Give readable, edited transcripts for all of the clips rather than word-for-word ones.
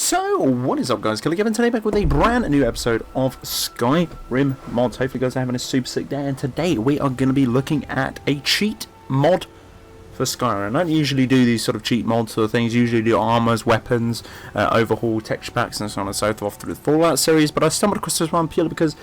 So, what is up guys, Killerkev, and today back with a brand new episode of Skyrim Mods. Hopefully you guys are having a super sick day, and today we are going to be looking at a cheat mod for Skyrim. I don't usually do these sort of cheat mods sort of things, usually do armors, weapons, overhaul, texture packs and so on and so forth through the Fallout series, but I stumbled across this one purely because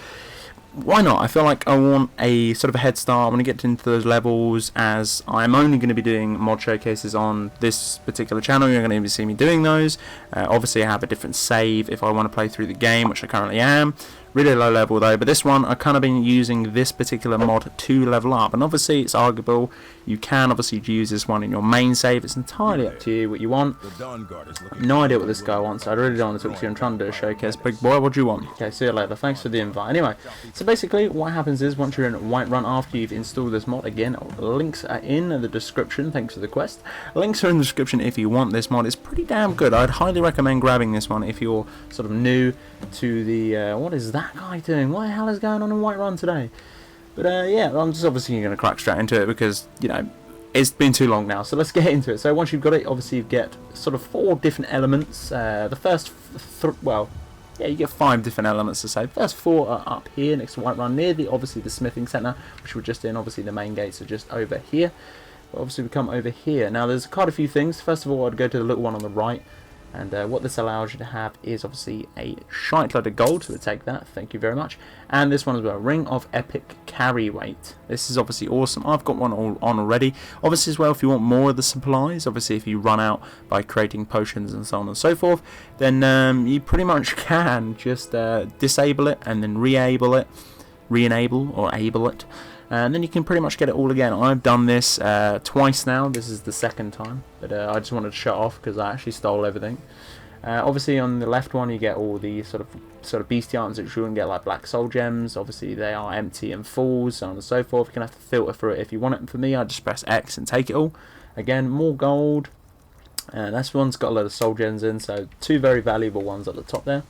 why not? I feel like I want a sort of a head start. I want to get into those levels, as I'm only going to be doing mod showcases on this particular channel. You're going to see me doing those. Obviously I have a different save if I want to play through the game, which I currently am. Really low level though, but this one I've kind of been using this particular mod to level up, and obviously it's arguable. You can obviously use this one in your main save. It's entirely up to you what you want. No idea what this guy wants. I really don't want to talk to you. I'm trying to do a showcase. Big boy, what do you want? Okay, see you later. Thanks for the invite. Anyway, so basically what happens is once you're in Whiterun after you've installed this mod, again, links are in the description. Thanks for the quest. Links are in the description if you want this mod. It's pretty damn good. I'd highly recommend grabbing this one if you're sort of new to the what is that guy doing? What the hell is going on in Whiterun today? But yeah, I'm just obviously going to crack straight into it because, you know, it's been too long now, so let's get into it. So once you've got it, obviously you get sort of 4 different elements. The first well, yeah, you get 5 different elements to say. The first 4 are up here next to Whiterun, near the obviously the smithing centre, which we're just in. Obviously the main gates are just over here. But obviously we come over here. Now there's quite a few things. First of all, I'd go to the little one on the right. And what this allows you to have is obviously a shite load of gold, so we'll take that, thank you very much. And this one as well, Ring of Epic Carry Weight. This is obviously awesome. I've got one on already. Obviously as well, if you want more of the supplies, obviously if you run out by creating potions and so on and so forth, then you pretty much can just disable it and then re-enable or able it. And then you can pretty much get it all again. I've done this twice now. This is the second time, but I just wanted to shut off because I actually stole everything. Obviously on the left one you get all the sort of beastie items which you wouldn't get, like black soul gems. Obviously they are empty and full, so on and so forth. You can have to filter through it if you want it. For me, I just press X and take it all. Again, more gold. This one's got a lot of soul gems in, so 2 very valuable ones at the top there.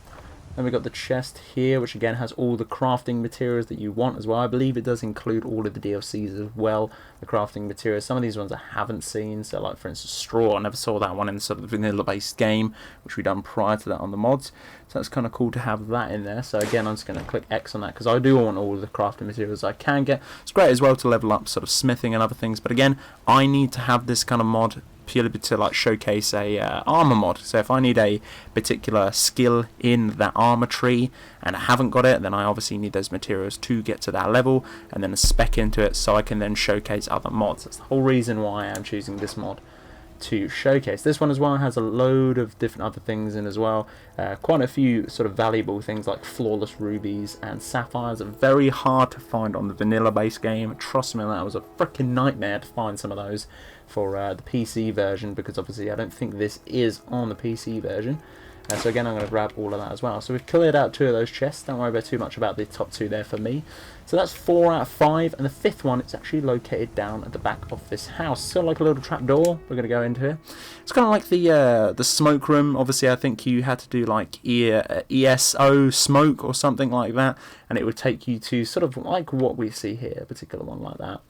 Then we've got the chest here, which again has all the crafting materials that you want as well. I believe it does include all of the DLCs as well, the crafting materials. Some of these ones I haven't seen, so like for instance straw, I never saw that one in sort of the vanilla based game, which we done prior to that on the mods. So that's kind of cool to have that in there. So again, I'm just going to click X on that because I do want all of the crafting materials I can get. It's great as well to level up sort of smithing and other things, but again, I need to have this kind of mod purely to like showcase a armor mod. So if I need a particular skill in that armor tree and I haven't got it, then I obviously need those materials to get to that level and then spec into it so I can then showcase other mods. That's the whole reason why I'm choosing this mod to showcase. This one as well has a load of different other things in as well. Quite a few sort of valuable things like flawless rubies and sapphires are very hard to find on the vanilla based game. Trust me, that was a freaking nightmare to find some of those for the PC version, because obviously I don't think this is on the PC version. So again, I'm going to grab all of that as well. So we've cleared out 2 of those chests. Don't worry about too much about the top 2 there for me. So that's 4 out of 5, and the 5th one is actually located down at the back of this house. So like a little trapdoor we're going to go into here. It's kind of like the smoke room. Obviously I think you had to do like ESO smoke or something like that, and it would take you to sort of like what we see here, a particular one like that.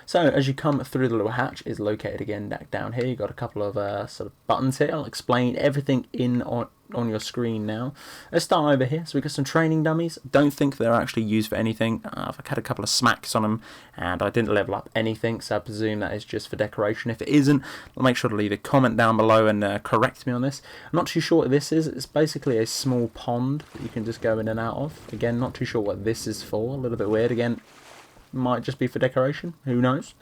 So as you come through the little hatch, is located again down here. You've got a couple of sort of buttons here. I'll explain everything on your screen now. Let's start over here. So we've got some training dummies. Don't think they're actually used for anything. I've had a couple of smacks on them and I didn't level up anything, so I presume that is just for decoration. If it isn't, I'll make sure to leave a comment down below and correct me on this. I'm not too sure what this is. It's basically a small pond that you can just go in and out of. Again, not too sure what this is for. A little bit weird. Again, might just be for decoration, who knows.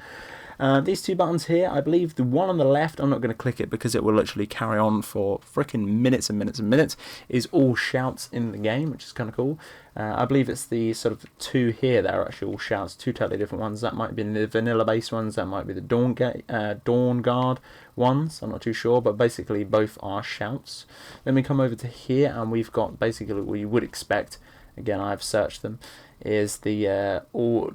These 2 buttons here, I believe the one on the left, I'm not going to click it because it will literally carry on for freaking minutes and minutes and minutes, is all shouts in the game, which is kind of cool. I believe it's the sort of 2 here that are actually all shouts, 2 totally different ones. That might be the vanilla based ones, that might be the Dawn Guard ones, I'm not too sure, but basically both are shouts. Then we come over to here and we've got basically what you would expect, again I've searched them, is the all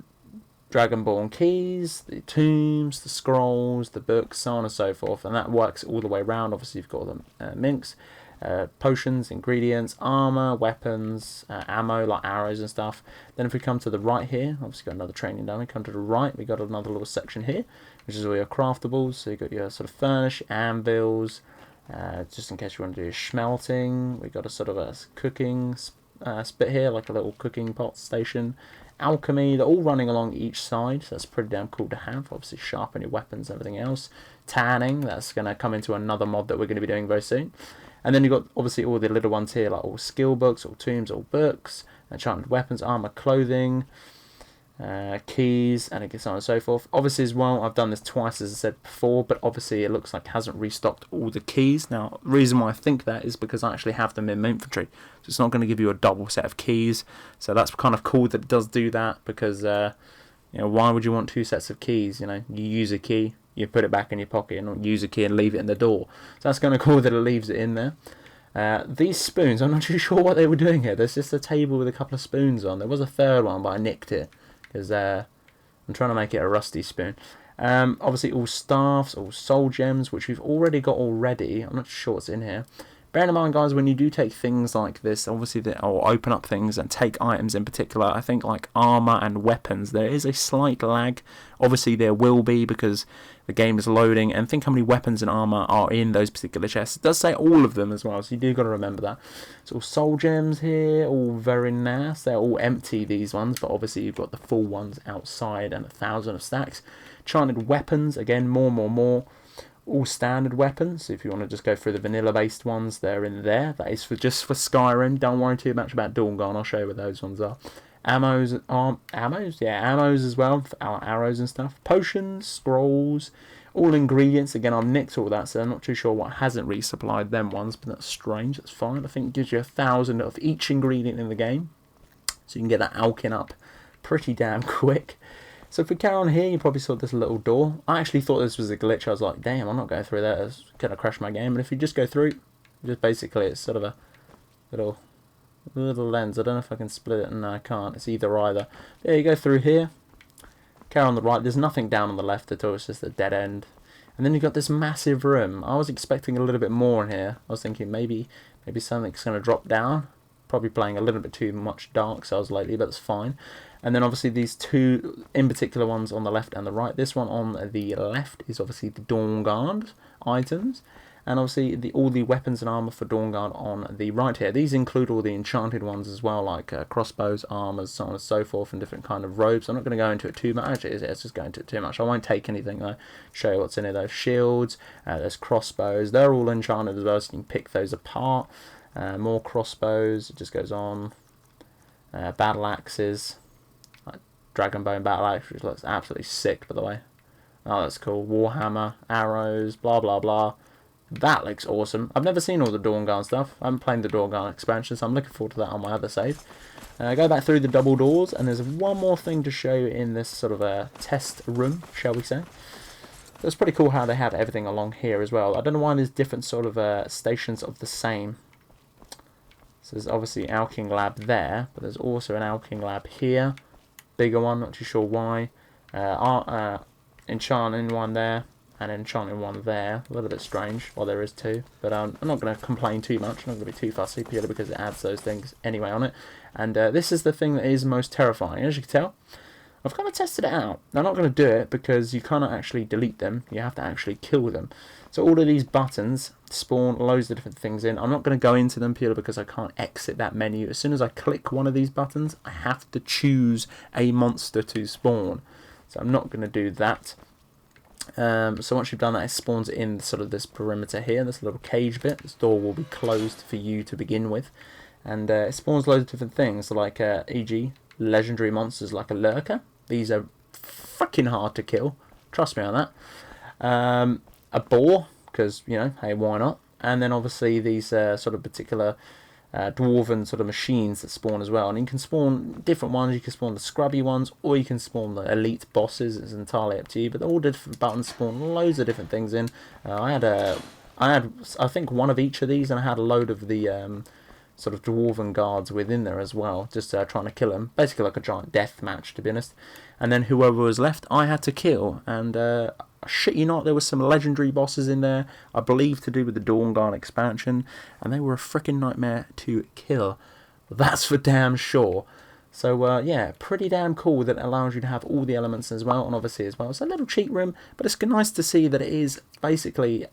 Dragonborn keys, the tombs, the scrolls, the books, so on and so forth, and that works all the way around. Obviously you've got them minks, potions, ingredients, armor, weapons, ammo like arrows and stuff. Then if we come to the right here, obviously got another training dummy. Come to the right, we got another little section here, which is all your craftables. So you've got your sort of furnish, anvils, just in case you want to do smelting. We've got a sort of a cooking spit here, like a little cooking pot station. Alchemy, they're all running along each side, so that's pretty damn cool to have. Obviously sharpen your weapons and everything else. Tanning, that's going to come into another mod that we're going to be doing very soon. And then you've got obviously all the little ones here, like all skill books, all tombs, all books, enchanted weapons, armor, clothing, keys, and it gets on and so forth. Obviously as well, I've done this twice as I said before, but obviously it looks like it hasn't restocked all the keys. Now the reason why I think that is because I actually have them in my inventory, so it's not going to give you a double set of keys. So that's kind of cool that it does do that, because you know, why would you want two sets of keys? You know, you use a key, you put it back in your pocket, and not use a key and leave it in the door. So that's kind of cool that it leaves it in there. These spoons, I'm not too sure what they were doing here. There's just a table with a couple of spoons on. There was a third one, but I nicked it, because I'm trying to make it a rusty spoon. Obviously all staffs, all soul gems, which we've already got already. I'm not sure what's in here. Bear in mind, guys, when you do take things like this, obviously, or open up things and take items in particular, I think like armor and weapons, there is a slight lag. Obviously, there will be, because the game is loading, and think how many weapons and armor are in those particular chests. It does say all of them as well, so you do got to remember that. It's all soul gems here, all very nice. They're all empty, these ones, but obviously you've got the full ones outside, and 1,000 of stacks. Enchanted weapons, again, more. All standard weapons. So if you want to just go through the vanilla based ones, they're in there. That is just for Skyrim. Don't worry too much about Dawn Gone. I'll show you where those ones are. Ammos, yeah, ammos as well, our arrows and stuff. Potions, scrolls, all ingredients. Again, I've nicked all that, so I'm not too sure what hasn't resupplied them ones, but that's strange. That's fine. I think it gives you 1,000 of each ingredient in the game, so you can get that alching up pretty damn quick. So if we carry on here, you probably saw this little door. I actually thought this was a glitch. I was like, damn, I'm not going through that. It's going to crash my game. And if you just go through, just basically it's sort of a little lens. I don't know if I can split it. No, I can't. It's either. There you go through here. Carry on the right. There's nothing down on the left at all. It's just a dead end. And then you've got this massive room. I was expecting a little bit more in here. I was thinking maybe something's going to drop down. Probably playing a little bit too much Dark Souls lately, but it's fine. And then obviously these two in particular ones on the left and the right. This one on the left is obviously the Dawnguard items, and obviously all the weapons and armor for Dawnguard on the right here. These include all the enchanted ones as well, like crossbows, armors, so on and so forth, and different kind of robes. I'm not going to go into it too much. Actually, it's just going into it too much. I won't take anything though. Show you what's in it though. Shields, there's crossbows. They're all enchanted as well, so you can pick those apart. More crossbows. It just goes on. Battle axes. Dragon Bone Battle Axe, which looks absolutely sick, by the way. Oh, that's cool. Warhammer, arrows, blah, blah, blah. That looks awesome. I've never seen all the Dawnguard stuff. I haven't played the Dawnguard expansion, so I'm looking forward to that on my other save. Go back through the double doors, and there's one more thing to show you in this sort of a test room, shall we say. So it's pretty cool how they have everything along here as well. I don't know why there's different sort of stations of the same. So there's obviously an Alching Lab there, but there's also an Alching Lab here. Bigger one, not too sure why. Enchanting one there, and enchanting one there. A little bit strange. Well, there is two, but I'm not going to complain too much. I'm not going to be too fussy, purely because it adds those things anyway on it. And this is the thing that is most terrifying. As you can tell, I've kind of tested it out. I'm not going to do it because you cannot actually delete them. You have to actually kill them. So all of these buttons spawn loads of different things in. I'm not going to go into them purely because I can't exit that menu. As soon as I click one of these buttons, I have to choose a monster to spawn. So I'm not going to do that. So once you've done that, it spawns in sort of this perimeter here, this little cage bit. This door will be closed for you to begin with. And it spawns loads of different things, like e.g. legendary monsters like a lurker. These are freaking hard to kill. Trust me on that. A boar, because, you know, hey, why not? And then obviously these sort of particular dwarven sort of machines that spawn as well. And you can spawn different ones. You can spawn the scrubby ones, or you can spawn the elite bosses. It's entirely up to you. But all different buttons spawn loads of different things in. I had I think one of each of these, and I had a load of the sort of dwarven guards within there as well, just trying to kill them. Basically like a giant death match, to be honest. And then whoever was left, I had to kill. And shit you not, there were some legendary bosses in there, I believe to do with the Dawnguard expansion, and they were a freaking nightmare to kill. That's for damn sure. So yeah, pretty damn cool that it allows you to have all the elements as well, and obviously as well, it's a little cheat room, but it's nice to see that it is basically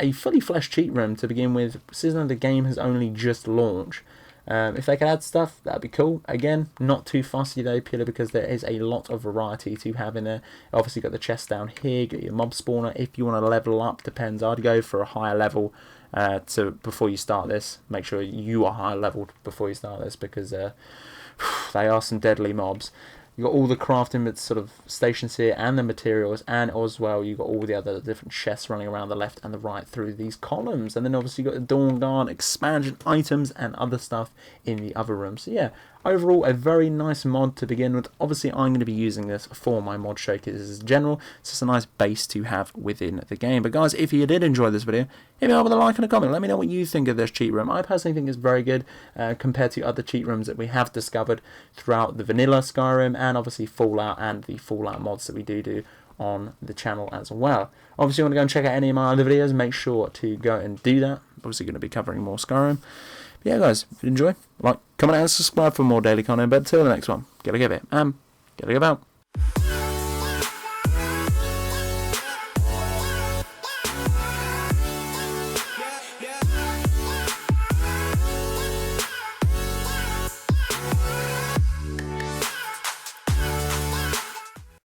a fully fleshed cheat room to begin with, considering the game has only just launched. If they could add stuff, that'd be cool. Again, not too fussy though, purely because there is a lot of variety to have in there. Obviously got the chest down here, got your mob spawner. If you want to level up, depends. I'd go for a higher level before you start this. Make sure you are high leveled before you start this, because they are some deadly mobs. You got all the crafting sort of stations here, and the materials, and as well you got all the other different chests running around the left and the right through these columns. And then obviously you got the Dawn Guard expansion items and other stuff in the other rooms. So yeah, overall a very nice mod to begin with. Obviously I'm going to be using this for my mod showcases in general. It's just a nice base to have within the game. But guys, if you did enjoy this video, hit me up with a like and a comment. Let me know what you think of this cheat room. I personally think it's very good compared to other cheat rooms that we have discovered throughout the vanilla Skyrim, and obviously Fallout and the Fallout mods that we do on the channel as well. Obviously, if you want to go and check out any of my other videos, make sure to go and do that. Obviously going to be covering more Skyrim. But yeah guys, if you enjoy, like, comment and subscribe for more daily content. But until the next one, gotta give it, gotta give out.